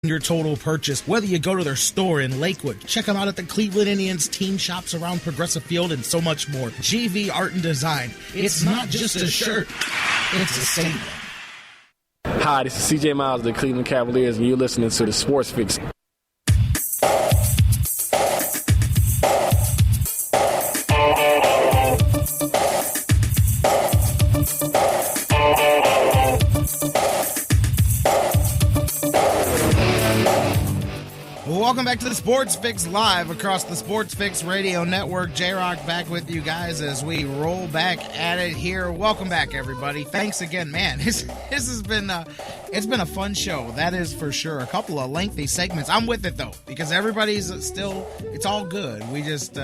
your total purchase. Whether you go to their store in Lakewood, check them out at the Cleveland Indians team shops around Progressive Field, and so much more. GV Art and Design. It's not just a shirt, it's a statement. Hi, this is CJ Miles of the Cleveland Cavaliers, and you're listening to the Sports Fix. Welcome back to the Sports Fix live across the Sports Fix Radio Network. J-Rock back with you guys as we roll back at it here. Welcome back, everybody. Thanks again, man. This has been it's been a fun show, that is for sure. A couple of lengthy segments. I'm with it though, because everybody's still, it's all good. We just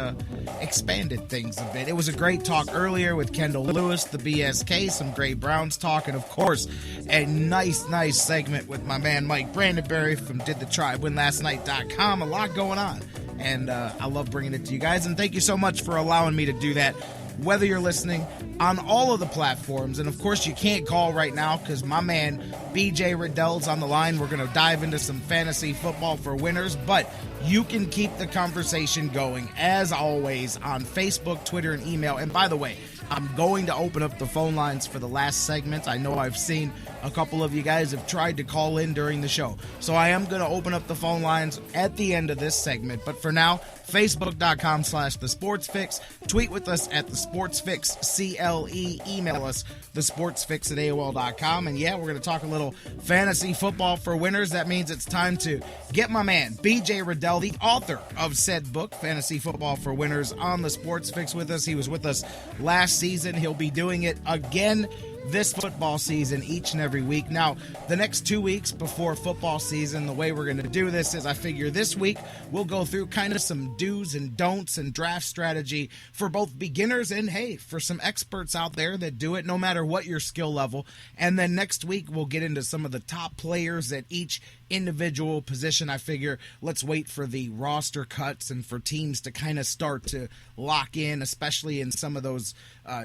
expanded things a bit. It was a great talk earlier with Kendall Lewis, the BSK, some great Browns talk, and of course a nice segment with my man Mike Brandenberry from DidTheTribeWinLastNight.com. A lot going on, and I love bringing it to you guys, and thank you so much for allowing me to do that, whether you're listening on all of the platforms. And of course you can't call right now because my man BJ Rudell's on the line. We're going to dive into some fantasy football for winners, but you can keep the conversation going as always on Facebook, Twitter, and email. And by the way, I'm going to open up the phone lines for the last segment. I know I've seen a couple of you guys have tried to call in during the show, so I am going to open up the phone lines at the end of this segment. But for now, Facebook.com/TheSportsFix. Tweet with us at TheSportsFixCLE. Email us, TheSportsFix@AOL.com. And yeah, we're going to talk a little fantasy football for winners. That means it's time to get my man, BJ Rudell, the author of said book, Fantasy Football for Winners, on the Sports Fix with us. He was with us last season. He'll be doing it again this football season, each and every week. Now, the next 2 weeks before football season, the way we're going to do this is I figure this week we'll go through kind of some do's and don'ts and draft strategy for both beginners and, hey, for some experts out there that do it no matter what your skill level. And then next week we'll get into some of the top players at each individual position. I figure let's wait for the roster cuts and for teams to kind of start to lock in, especially in some of those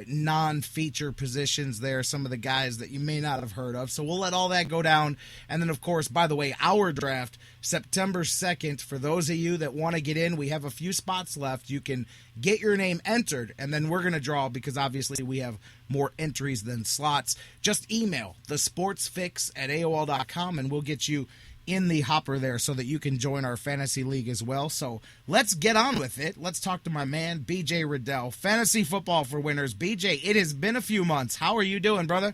non-feature positions there, some of the guys that you may not have heard of. So we'll let all that go down. And then, of course, by the way, our draft, September 2nd, for those of you that want to get in, we have a few spots left. You can get your name entered, and then we're going to draw because obviously we have more entries than slots. Just email thesportsfix@AOL.com, and we'll get you in the hopper there so that you can join our fantasy league as well. So let's get on with it. Let's talk to my man, BJ Rudell, Fantasy Football for Winners. BJ, it has been a few months. How are you doing, brother?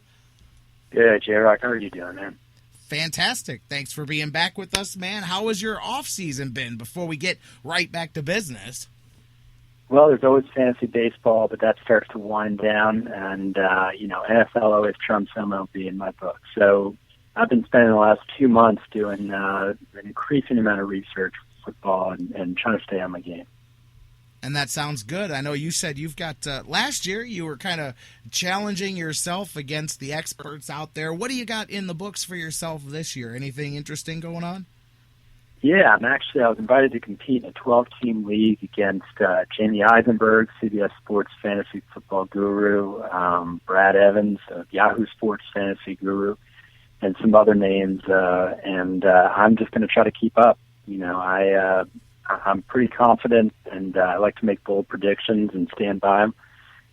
Good, J-Rock. How are you doing, man? Fantastic. Thanks for being back with us, man. How has your off-season been before we get right back to business? Well, there's always fantasy baseball, but that starts to wind down, and, NFL always trumps MLB in my book. So I've been spending the last 2 months doing an increasing amount of research for football and trying to stay on my game. And that sounds good. I know you said you've got, last year you were kind of challenging yourself against the experts out there. What do you got in the books for yourself this year? Anything interesting going on? Yeah, I was invited to compete in a 12-team league against Jamie Eisenberg, CBS Sports Fantasy Football Guru, Brad Evans, Yahoo Sports Fantasy Guru, and some other names, and I'm just going to try to keep up. I'm pretty confident, and I like to make bold predictions and stand by them.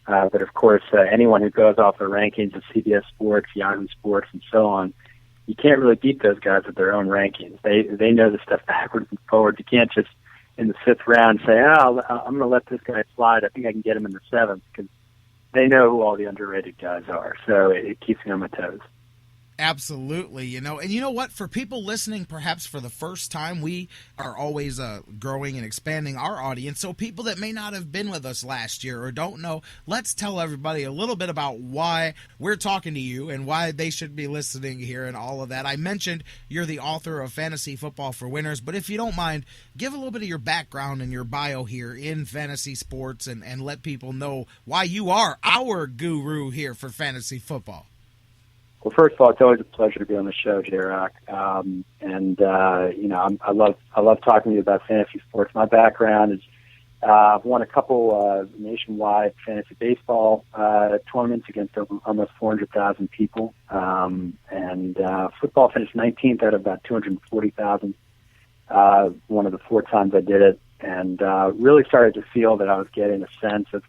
But of course, anyone who goes off the rankings of CBS Sports, Yahoo Sports, and so on, you can't really beat those guys with their own rankings. They know the stuff backwards and forwards. You can't just in the 5th round say, I'm going to let this guy slide. I think I can get him in the 7th, because they know who all the underrated guys are. So it keeps me on my toes. Absolutely, and you know what? For people listening, perhaps for the first time, we are always growing and expanding our audience. So people that may not have been with us last year or don't know, let's tell everybody a little bit about why we're talking to you and why they should be listening here and all of that. I mentioned you're the author of Fantasy Football for Winners, but if you don't mind, give a little bit of your background and your bio here in fantasy sports and let people know why you are our guru here for fantasy football. Well, first of all, it's always a pleasure to be on the show, J-Rock. I love talking to you about fantasy sports. My background is I've won a couple nationwide fantasy baseball tournaments against almost 400,000 people. And football finished 19th out of about 240,000. One of the 4 times I did it, and really started to feel that I was getting a sense of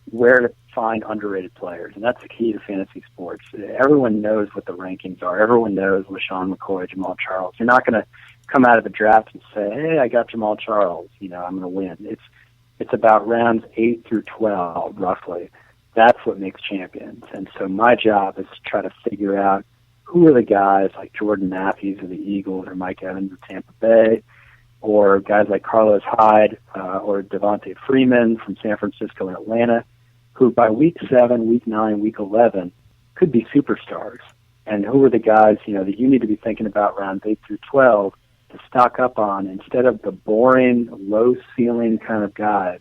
where to find underrated players. And that's the key to fantasy sports. Everyone knows what the rankings are. Everyone knows LaShawn McCoy, Jamal Charles. You're not going to come out of the draft and say, hey, I got Jamal Charles, I'm going to win. It's about rounds 8 through 12, roughly. That's what makes champions. And so my job is to try to figure out who are the guys like Jordan Matthews of the Eagles or Mike Evans of Tampa Bay, or guys like Carlos Hyde or Devontae Freeman from San Francisco and Atlanta, who by week 7, week 9, week 11 could be superstars. And who are the guys, that you need to be thinking about rounds 8 through 12 to stock up on instead of the boring, low-ceiling kind of guys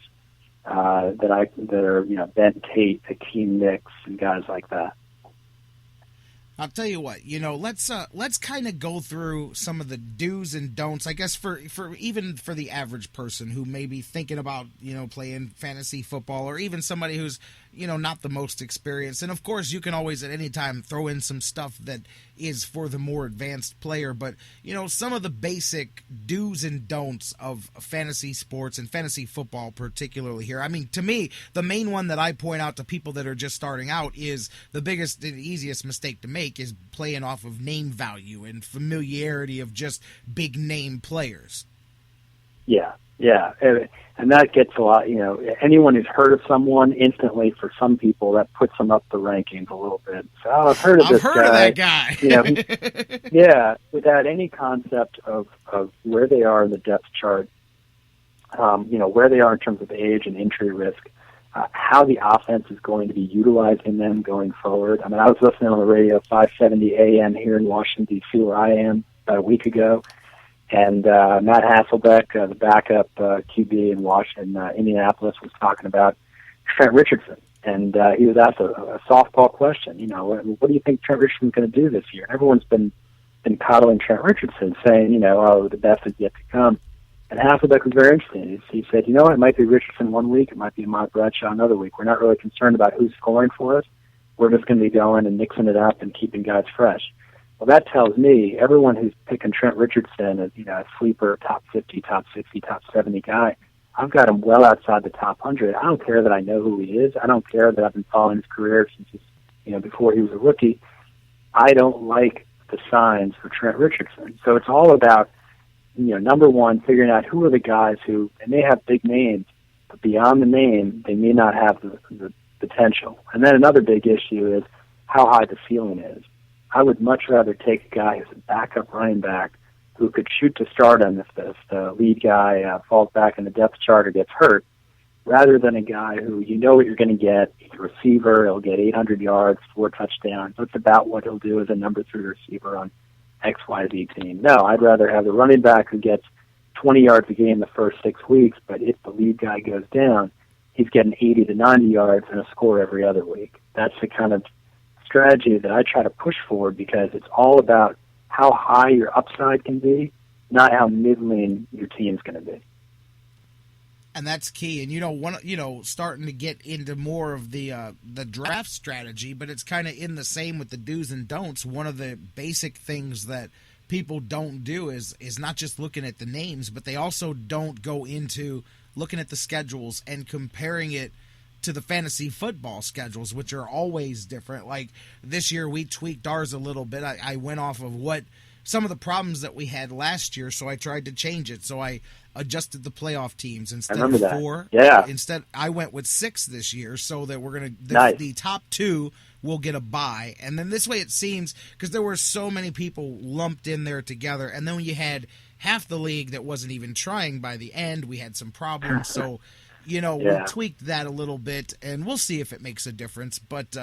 that are, Ben Tate, Hakeem Nicks, and guys like that. I'll tell you what, let's kind of go through some of the do's and don'ts, I guess, for even for the average person who may be thinking about, playing fantasy football, or even somebody who's, not the most experienced. And of course, you can always at any time throw in some stuff that is for the more advanced player. But, some of the basic do's and don'ts of fantasy sports and fantasy football particularly here. I mean, to me, the main one that I point out to people that are just starting out is the biggest and easiest mistake to make is playing off of name value and familiarity of just big name players. Yeah. And that gets a lot, anyone who's heard of someone instantly, for some people, that puts them up the rankings a little bit. So, I've heard of this guy. I've heard of that guy. Without any concept of where they are in the depth chart, where they are in terms of age and injury risk, how the offense is going to be utilizing them going forward. I mean, I was listening on the radio 5:70 a.m. here in Washington, D.C., where I am, about a week ago, and Matt Hasselbeck, the backup QB in Washington, Indianapolis, was talking about Trent Richardson. And he was asked a softball question, what do you think Trent Richardson's going to do this year? And everyone's been coddling Trent Richardson, saying, the best is yet to come. And Hasselbeck was very interesting. He said, it might be Richardson one week, it might be Ahmad Bradshaw another week. We're not really concerned about who's scoring for us. We're just going to be going and mixing it up and keeping guys fresh. Well, that tells me everyone who's picking Trent Richardson as, a sleeper, top 50, top 60, top 70 guy, I've got him well outside the top 100. I don't care that I know who he is. I don't care that I've been following his career since before he was a rookie. I don't like the signs for Trent Richardson. So it's all about, number one, figuring out who are the guys who, and they have big names, but beyond the name, they may not have the potential. And then another big issue is how high the ceiling is. I would much rather take a guy who's a backup running back who could shoot to stardom if the lead guy falls back in the depth chart or gets hurt, rather than a guy who what you're going to get. He's a receiver. He'll get 800 yards, 4 touchdowns. That's about what he'll do as a number 3 receiver on XYZ team. No, I'd rather have the running back who gets 20 yards a game the first 6 weeks, but if the lead guy goes down, he's getting 80 to 90 yards and a score every other week. That's the kind of strategy that I try to push forward, because it's all about how high your upside can be, not how middling your team's going to be. And that's key. And starting to get into more of the draft strategy, but it's kind of in the same with the do's and don'ts. One of the basic things that people don't do is not just looking at the names, but they also don't go into looking at the schedules and comparing it to the fantasy football schedules, which are always different. Like this year, we tweaked ours a little bit. I went off of some of the problems that we had last year, so I tried to change it. So I adjusted the playoff teams instead of 4. Yeah. Instead, I went with 6 this year, so that we're going to nice. The top 2 will get a bye, and then this way it seems, because there were so many people lumped in there together, and then when you had half the league that wasn't even trying by the end, we had some problems. So. We tweaked that a little bit, and we'll see if it makes a difference. But,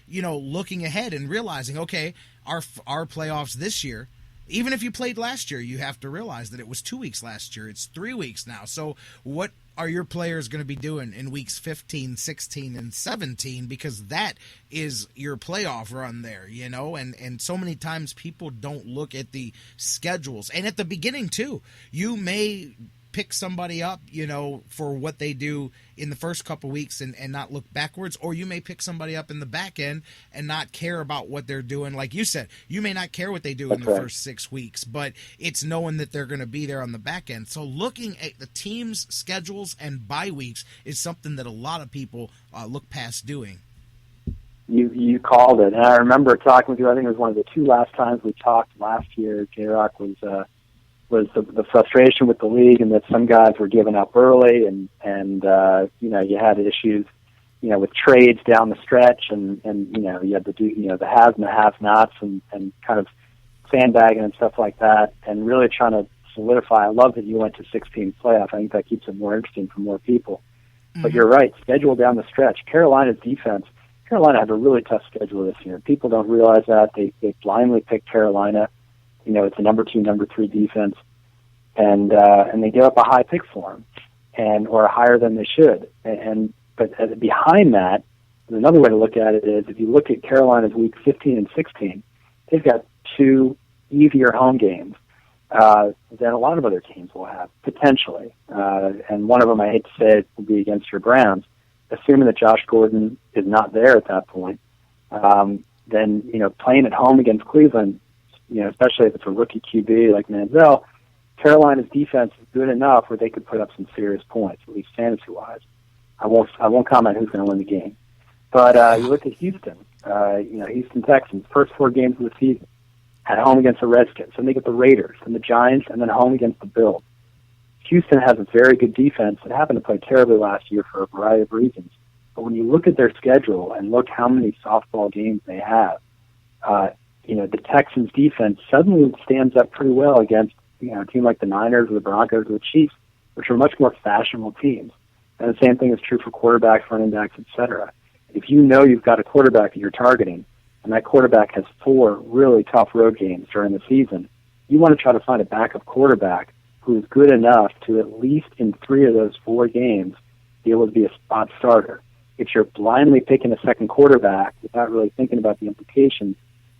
looking ahead and realizing, okay, our playoffs this year, even if you played last year, you have to realize that it was 2 weeks last year. It's 3 weeks now. So what are your players going to be doing in weeks 15, 16, and 17? Because that is your playoff run there, and so many times people don't look at the schedules. And at the beginning, too, you may pick somebody up, for what they do in the first couple weeks and not look backwards, or you may pick somebody up in the back end and not care about what they're doing. Like you said, you may not care what they do in the first 6 weeks, but it's knowing that they're going to be there on the back end. So looking at the team's schedules and bye weeks is something that a lot of people look past doing. You called it, and I remember talking with you. I think it was one of the two last times we talked last year. J-Rock was the frustration with the league, and that some guys were giving up early, and you had issues, with trades down the stretch, and you had to do the haves and the have-nots, and kind of sandbagging and stuff like that, and really trying to solidify. I love that you went to 16 playoff. I think that keeps it more interesting for more people. Mm-hmm. But you're right, schedule down the stretch. Carolina had a really tough schedule this year. People don't realize that. They blindly pick Carolina. It's a number 2, number 3 defense, and they give up a high pick for them, or higher than they should. But behind that, another way to look at it is if you look at Carolina's week 15 and 16, they've got 2 easier home games than a lot of other teams will have potentially. And one of them, I hate to say it, will be against your Browns. Assuming that Josh Gordon is not there at that point, then playing at home against Cleveland, especially if it's a rookie QB like Manziel, Carolina's defense is good enough where they could put up some serious points, at least fantasy-wise. I won't comment who's going to win the game, but you look at Houston. Houston Texans, first 4 games of the season, at home against the Redskins, then they get the Raiders and the Giants, and then home against the Bills. Houston has a very good defense that happened to play terribly last year for a variety of reasons. But when you look at their schedule and look how many softball games they have, the Texans defense suddenly stands up pretty well against a team like the Niners or the Broncos or the Chiefs, which are much more fashionable teams. And the same thing is true for quarterbacks, running backs, etc. If you know you've got a quarterback that you're targeting, and that quarterback has 4 really tough road games during the season, you want to try to find a backup quarterback who is good enough to at least in 3 of those 4 games be able to be a spot starter. If you're blindly picking a second quarterback without really thinking about the implications,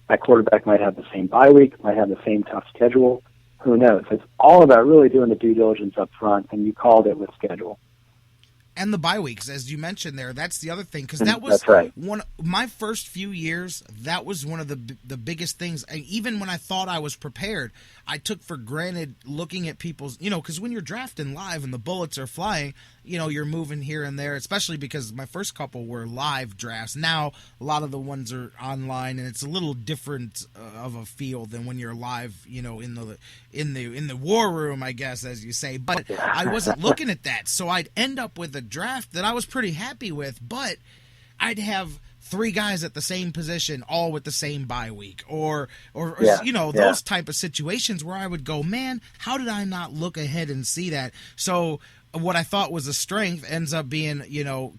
that quarterback might have the same bye week, might have the same tough schedule. Who knows? It's all about really doing the due diligence up front, and you called it with schedule. And the bye weeks, as you mentioned there, that's the other thing, because that was That's right. my first few years. That was one of the biggest things. Even when I thought I was prepared, I took for granted looking at people's, because when you're drafting live and the bullets are flying, you're moving here and there, especially because my first couple were live drafts. Now a lot of the ones are online, and it's a little different of a feel than when you're live, in the war room, I guess, as you say. But I wasn't looking at that, so I'd end up with a draft that I was pretty happy with, but I'd have 3 guys at the same position, all with the same bye week, or those type of situations where I would go, man, how did I not look ahead and see that? So what I thought was a strength ends up being,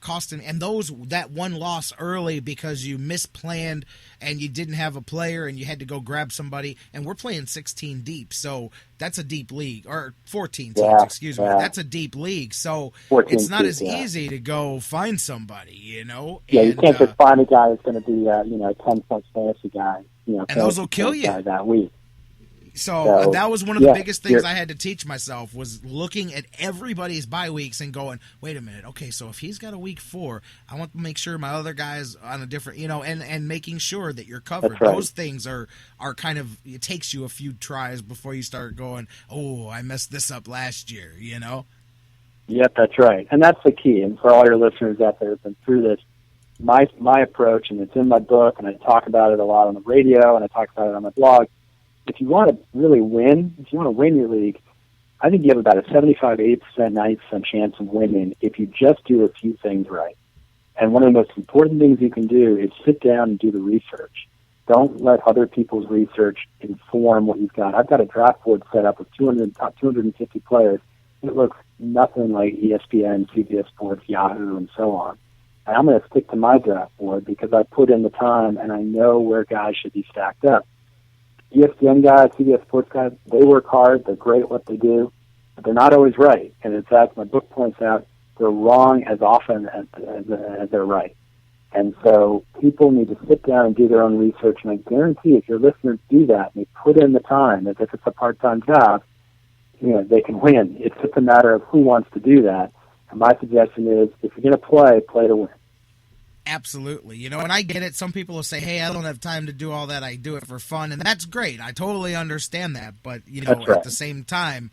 costing, and that one loss early because you misplanned and you didn't have a player and you had to go grab somebody, and we're playing 16 deep, so that's a deep league, or 14 teams, excuse me. That's a deep league, so it's not as easy to go find somebody, Yeah, you can't just find a guy that's going to be, a 10-point fantasy guy, and those will kill you that week. So that was one of the biggest things I had to teach myself, was looking at everybody's bye weeks and going, wait a minute, okay, so if he's got a week 4, I want to make sure my other guy's on a different, and making sure that you're covered. That's right. Those things are kind of, it takes you a few tries before you start going, oh, I messed this up last year, Yep, that's right. And that's the key. And for all your listeners out there who've been through this, my approach, and it's in my book, and I talk about it a lot on the radio, and I talk about it on my blog. If you want to really win, if you want to win your league, I think you have about a 75, 80%, 90% chance of winning if you just do a few things right. And one of the most important things you can do is sit down and do the research. Don't let other people's research inform what you've got. I've got a draft board set up with top 250 players. It looks nothing like ESPN, CBS Sports, Yahoo, and so on. And I'm going to stick to my draft board because I put in the time and I know where guys should be stacked up. ESPN guys, CBS Sports guys, they work hard. They're great at what they do, but they're not always right. And in fact, my book points out they're wrong as often as they're right. And so people need to sit down and do their own research. And I guarantee if your listeners do that and they put in the time, as if it's a part-time job, they can win. It's just a matter of who wants to do that. And my suggestion is, if you're going to play to win. Absolutely. And I get it. Some people will say, hey, I don't have time to do all that. I do it for fun. And that's great. I totally understand that. But, That's right. At the same time,